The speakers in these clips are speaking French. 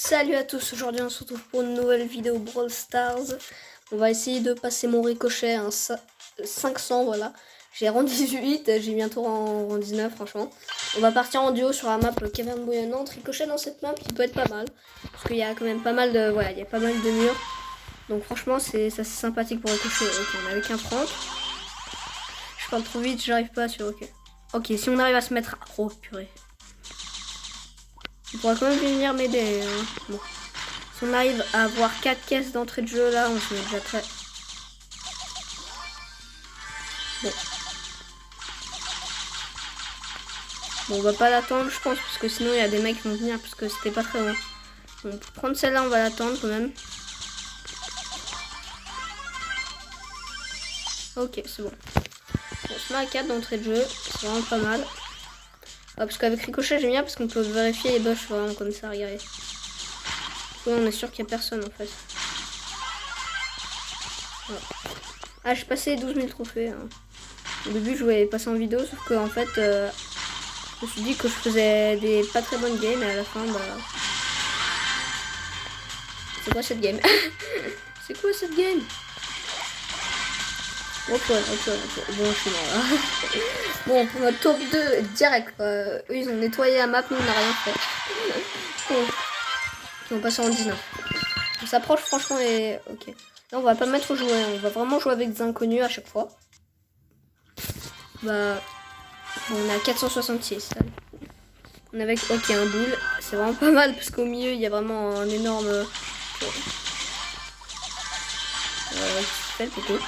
Salut à tous, aujourd'hui on se retrouve pour une nouvelle vidéo Brawl Stars. On va essayer de passer mon ricochet à un 500, voilà. J'ai rang 18, j'ai bientôt rang 19 franchement. On va partir en duo sur la map caverne bouillonnante. Ricochet dans cette map qui peut être pas mal. Parce qu'il y a quand même pas mal de, voilà, il y a pas mal de murs. Donc franchement c'est assez sympathique pour ricochet. Ok, on est avec un Franck. Je parle trop vite, j'arrive pas sur ok. Ok, si on arrive à se mettre... Oh purée. Il pourra quand même venir m'aider. Hein. Bon. Si on arrive à avoir 4 caisses d'entrée de jeu là, on se met déjà très... Bon. Bon, on va pas l'attendre je pense, parce que sinon il y a des mecs qui vont venir, parce que c'était pas très loin. Bon, pour prendre celle-là, on va l'attendre quand même. Ok, c'est bon. On se met à 4 d'entrée de jeu, c'est vraiment pas mal. Ah, parce qu'avec Ricochet j'aime bien, parce qu'on peut vérifier les buffs vraiment comme ça, regardez. Oui, on est sûr qu'il n'y a personne en fait. Voilà. Ah, j'ai passé 12 000 trophées. Hein. Au début, je voulais passer en vidéo, sauf que en fait, je me suis dit que je faisais des pas très bonnes games, et à la fin, bah... C'est quoi cette game? C'est quoi cette game? Ok, bon, je suis mort là. Bon, pour notre top 2 direct, quoi. Eux, ils ont nettoyé la map, nous, on n'a rien fait. Bon. On passe en 19. On s'approche franchement et... Ok. Là on va pas mettre jouer, on va vraiment jouer avec des inconnus à chaque fois. Bah... On a 466. On est avec... Ok, un boule. C'est vraiment pas mal parce qu'au milieu il y a vraiment un énorme... Fait plutôt.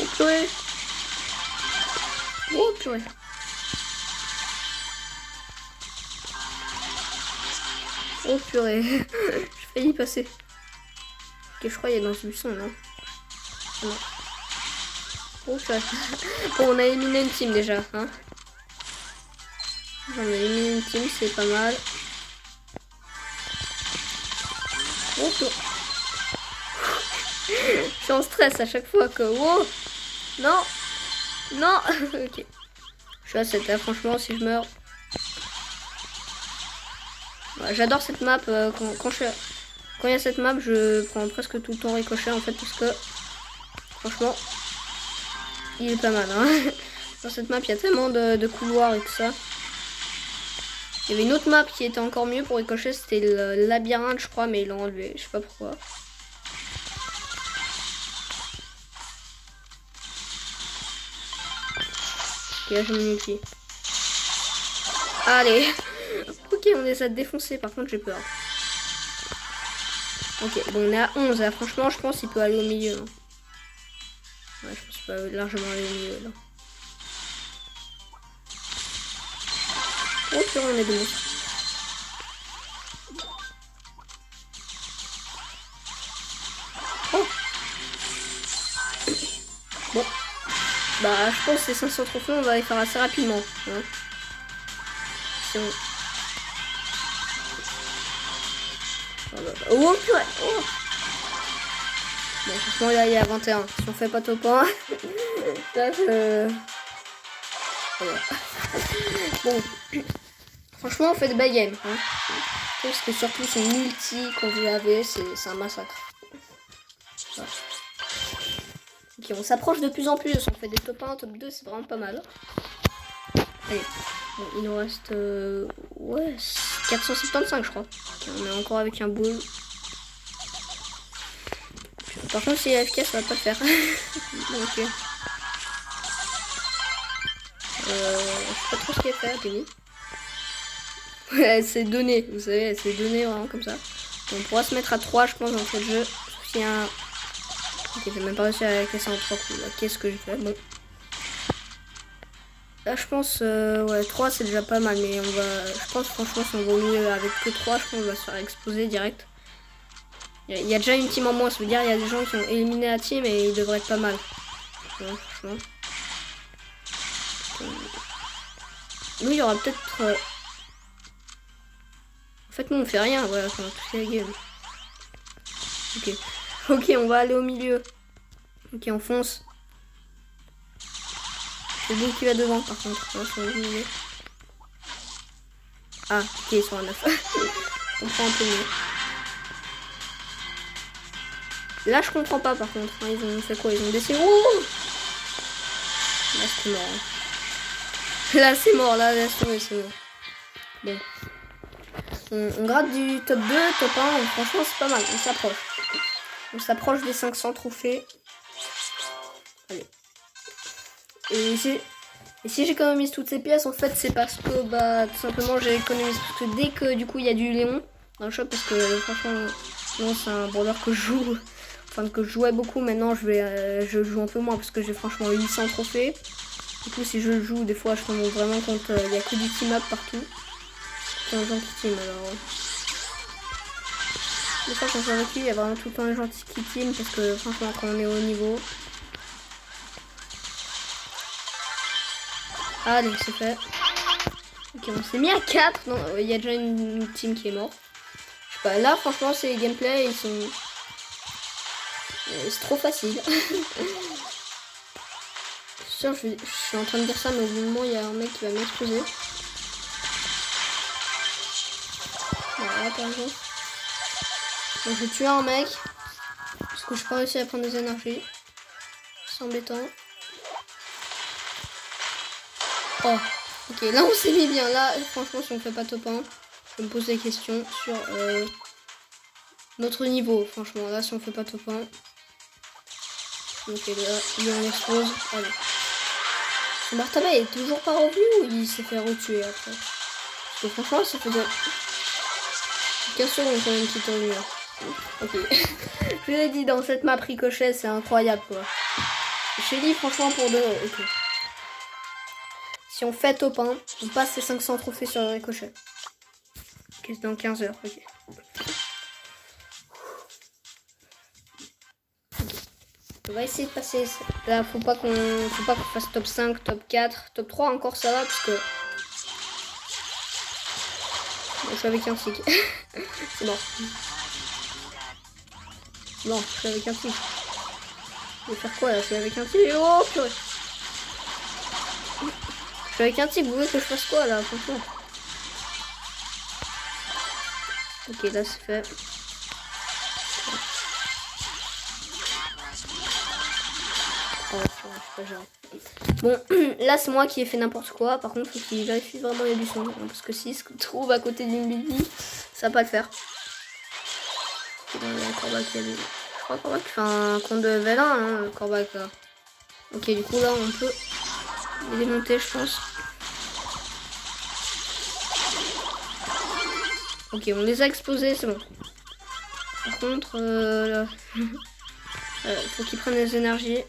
Oh purée. Oh purée. Oh purée, j'ai failli y passer. Ok, je crois qu'il est dans ce buisson, non? Non. Oh purée. Bon, on a éliminé une team déjà, hein. On a éliminé une team, c'est pas mal. Oh purée. Je suis en stress à chaque fois que... Oh non. Non. Ok. Je suis à 7, franchement, si je meurs... J'adore cette map, quand il y a cette map, je prends presque tout le temps Ricochet en fait, parce que franchement, il est pas mal. Hein. Dans cette map, il y a tellement de couloirs et tout ça. Il y avait une autre map qui était encore mieux pour Ricochet, c'était le labyrinthe, je crois, mais ils l'ont enlevé, je sais pas pourquoi. Ok, là j'ai mon ulti. Allez. Ok, on les a défoncés, par contre j'ai peur. Ok, bon on est à 11 là, franchement je pense qu'il peut aller au milieu. Hein. Ouais, je pense qu'il peut largement aller au milieu là. Oh purée, on est deux monstres. Oh. Bon. Bah je pense que ces 500 trophées on va les faire assez rapidement. Hein. Si on... Oh purée. Oh. Bon franchement là il y a 21. Si on fait pas top 1. Là voilà. Bon. Franchement on fait de belles games. Hein. Parce que surtout son multi qu'on vous avait, c'est un massacre. Voilà. Ok, on s'approche de plus en plus. On fait des top 1, top 2, c'est vraiment pas mal. Allez. Bon, il nous reste ouais, 475 je crois. Okay, on est encore avec un boule. Par contre si il est AFK ça va pas le faire. Ok. Je sais pas trop ce qu'il a fait, Penny. Ouais, elle s'est donnée, vous savez, elle s'est donnée vraiment comme ça. On pourra se mettre à 3 je pense dans ce jeu. S'il y a un... Ok, j'ai même pas réussi à casser en 3 coups. Qu'est-ce que j'ai fait? Bon. Là je pense, ouais, 3 c'est déjà pas mal, mais on va... Je pense franchement si on va au milieu avec que 3, je pense qu'on va se faire exploser direct. Il y a déjà une team en moins, ça veut dire il y a des gens qui ont éliminé la team et ils devraient être pas mal. Ouais, franchement. Nous il y aura peut-être... En fait nous on fait rien, voilà, enfin, tout est la game. Ok. Ok, on va aller au milieu. Ok, on fonce. C'est lui qui va devant par contre. Ah, ok, ils sont à 9. Je comprends un peu mieux. Là, je comprends pas par contre. Hein, ils ont fait quoi? Ils ont baissé. Oh, là, c'est mort. Hein. Là, c'est mort. Là, c'est mort. Bon. On gratte du top 2, top 1. Franchement, c'est pas mal. On s'approche. On s'approche des 500 trophées. Allez. Et si j'économise toutes ces pièces, en fait, c'est parce que, bah, tout simplement, j'ai économisé. Parce que dès que, du coup, il y a du Léon dans le shop, parce que, franchement, Léon, c'est un brawler que je joue. Enfin, que je jouais beaucoup. Maintenant, je joue un peu moins, parce que j'ai franchement 800 trophées. Du coup, si je le joue, des fois, je me rends vraiment compte, il n'y a que du team-up partout. C'est un gens qui team, alors. Des fois, quand je joue avec lui, il y a vraiment tout le temps les gens qui team, parce que, franchement, quand on est au niveau. Allez, c'est fait. Ok, on s'est mis à 4. Non, il y a déjà une team qui est morte. Je sais pas, là, franchement, ces gameplays, ils sont... c'est trop facile. Sûr, je suis en train de dire ça, mais au bout d'un moment, il y a un mec qui va m'exploser. Voilà, par exemple. Donc, je vais tuer un mec. Parce que je n'ai pas réussi à prendre des énergies. C'est embêtant. Oh, ok, là on s'est mis bien. Là, franchement, si on fait pas top 1, je me pose des questions sur notre niveau. Franchement, là, si on fait pas top 1. Ok, là, il en explose. Allez. Son Bartaba est toujours pas revenu ou il s'est fait retuer après? Parce que franchement, ça faisait 15 secondes quand même qu'il est revenu. Ok. Je vous ai dit, dans cette map ricochet, c'est incroyable quoi. Shelly, franchement, pour deux. Ok. Si on fait top 1, on passe les 500 trophées sur le ricochet. Ok, c'est dans 15 heures. Ok. On va essayer de passer. Là, faut pas qu'on fasse top 5, top 4, top 3 encore ça va parce que. Bon, je suis avec un tic. C'est bon. Non, je suis avec un tic. Je vais faire quoi là? Je suis avec un tic. Oh purée. Je suis avec un tic, vous voulez que je fasse quoi là? Franchement. Ok, là c'est fait. Bon, là c'est moi qui ai fait n'importe quoi. Par contre, il faut qu'il vérifie vraiment les buissons. Parce que s'il se trouve à côté d'une Billy, ça va pas le faire. Il y a un Corbac qui a des... Je crois Corbac fait un compte de level 1, hein, le Corbac là. Ok, du coup là on peut les démonter, je pense. Ok, on les a explosés, c'est bon. Par contre, là... faut qu'ils prennent des énergies.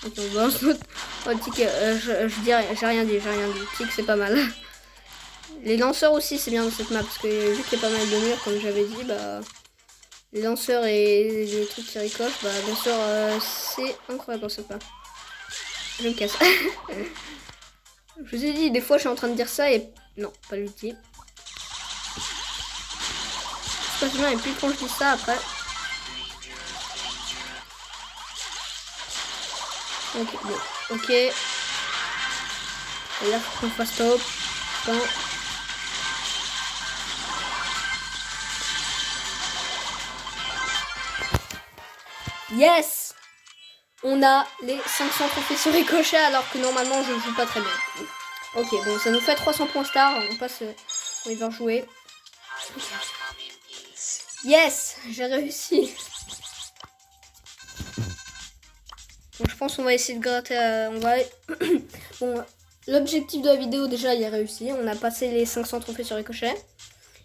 Ok, on balance notre... Oh, tic, je dis rien, j'ai rien dit. Tic, c'est pas mal. Les lanceurs aussi, c'est bien dans cette map, parce que vu qu'il y a pas mal de murs, comme j'avais dit, bah... Les lanceurs et les trucs qui ricochent, bah bien sûr, c'est incroyable dans cette map. Je me casse. Je vous ai dit, des fois, je suis en train de dire ça et... Non, pas l'ulti. C'est pas bien, et puis quand je dis ça, après... Ok, bon, ok. Et là, faut qu'on fasse top. Bon. Yes! On a les 500 trophées sur ricochet alors que normalement je joue pas très bien. Ok, bon, ça nous fait 300 points star. On passe au river jouer. Yes! J'ai réussi. Bon, je pense qu'on va essayer de gratter. On va... Bon, l'objectif de la vidéo, déjà, il est réussi. On a passé les 500 trophées sur ricochet.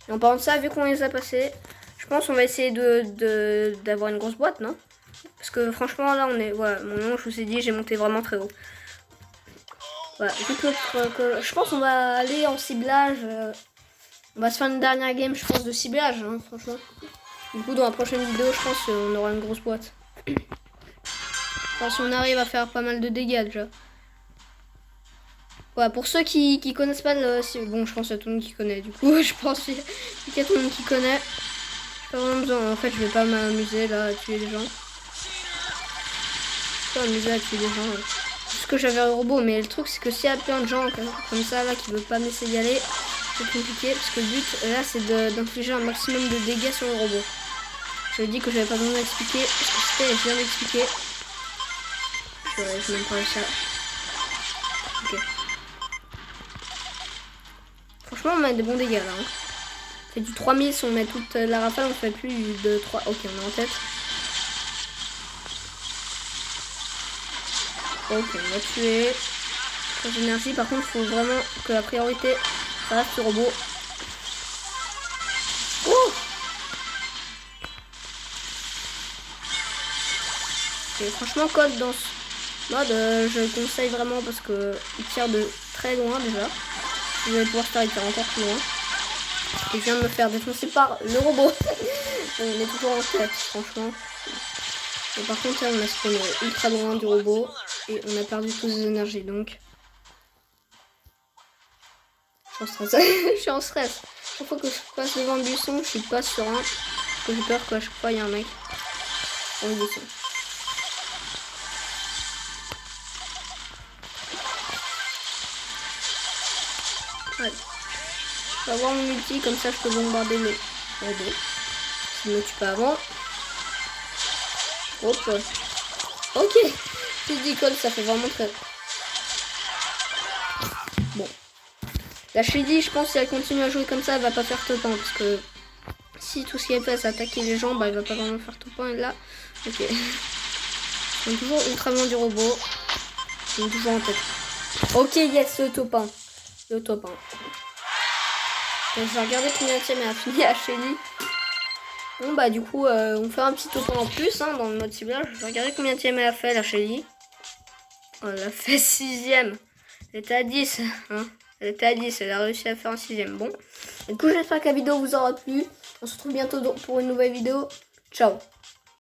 Et en parlant de ça, vu qu'on les a passés, je pense qu'on va essayer d'avoir une grosse boîte, non? Parce que franchement, là, on est... Voilà, mon nom, je vous ai dit, j'ai monté vraiment très haut. Voilà, vu que je pense qu'on va aller en ciblage. On va se faire une dernière game, je pense, de ciblage, hein, franchement. Du coup, dans la prochaine vidéo, je pense qu'on aura une grosse boîte. Enfin, si on arrive à faire pas mal de dégâts, déjà. Voilà, pour ceux qui connaissent pas le... Bon, je pense qu'il y a tout le monde qui connaît, du coup, je pense qu'il y a tout le monde qui connaît. J'ai pas vraiment besoin, en fait, je vais pas m'amuser, là, à tuer les gens. plutôt amusé à tuer des gens. Parce que j'avais un robot, mais le truc c'est que s'il y a plein de gens comme ça là qui veulent pas me laisser y aller, c'est compliqué parce que le but là c'est d'infliger un maximum de dégâts sur le robot. Je dis que j'avais pas besoin d'expliquer ce que c'était et je viens d'expliquer. Je n'aime pas ça. Ok. Franchement on met des bons dégâts là. Hein. On fait du 3000 si on met toute la rafale, on fait plus de 3. Ok, on est en tête. Ok, on va tuer. Très d'énergie, par contre il faut vraiment que la priorité ça reste le robot. Oh! Et franchement code dans ce mode je le conseille vraiment parce que il tire de très loin déjà. Vous allez pouvoir faire, il tire encore plus loin. Et je viens de me faire défoncer par le robot. On est toujours en tête franchement. Et par contre là on a spawné ultra loin du robot. Et on a perdu toutes les énergies donc. Je suis en stress. Je suis en stress. Chaque fois que je passe devant le buisson, je suis pas serein. Parce que j'ai peur qu'à chaque fois il y a un mec dans le buisson. Ouais. Je vais avoir mon multi, comme ça je peux bombarder le robot. S'il me tue pas avant. Hop. Ok. Petit décolle, ça fait vraiment très. Bon. La Shady, je pense si elle continue à jouer comme ça, elle va pas faire top 1. Parce que si tout ce qu'elle fait c'est attaquer les gens, bah elle va pas vraiment faire top 1. Et là, ok. On est toujours ultra loin du robot. On est toujours en tête. Ok, yes, le top 1. Le top 1. Donc, je vais regarder combien elle a fini à Shelly. Bon bah du coup on fait un petit top 1 en plus hein, dans le mode ciblage. Je vais regarder combien elle a fait la Shelly. Oh, elle a fait 6ème. Elle était à 10. Hein. Elle était à 10, elle a réussi à faire un 6ème. Bon. Du coup j'espère que la vidéo vous aura plu. On se retrouve bientôt pour une nouvelle vidéo. Ciao.